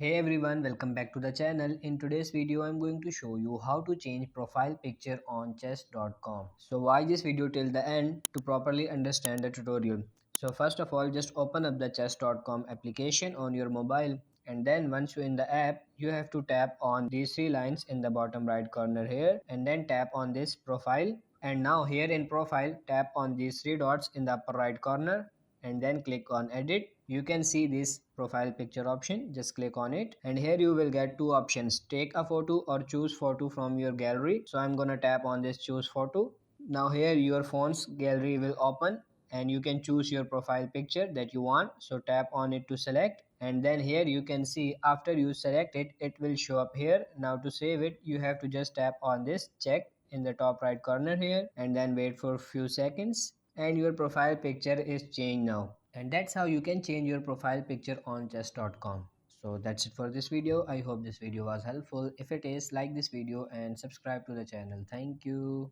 Hey everyone, welcome back to the channel. In today's video, I'm going to show you how to change profile picture on chess.com. So watch this video till the end to properly understand the tutorial. So first of all, just open up the chess.com application on your mobile, and then once you're in the app, you have to tap on these three lines in the bottom right corner here, and then tap on this profile. And now here in profile, tap on these three dots in the upper right corner and then click on edit. You can see this profile picture option, just click on it, and here you will get two options: take a photo or choose photo from your gallery. So I'm gonna tap on this choose photo. Now here your phone's gallery will open and you can choose your profile picture that you want. So tap on it to select, and then here you can see after you select it, it will show up here. Now to save it, you have to just tap on this check in the top right corner here and then wait for a few seconds, and your profile picture is changed now. And that's how you can change your profile picture on chess.com. So that's it for this video. I hope this video was helpful. If it is, like this video and subscribe to the channel. Thank you.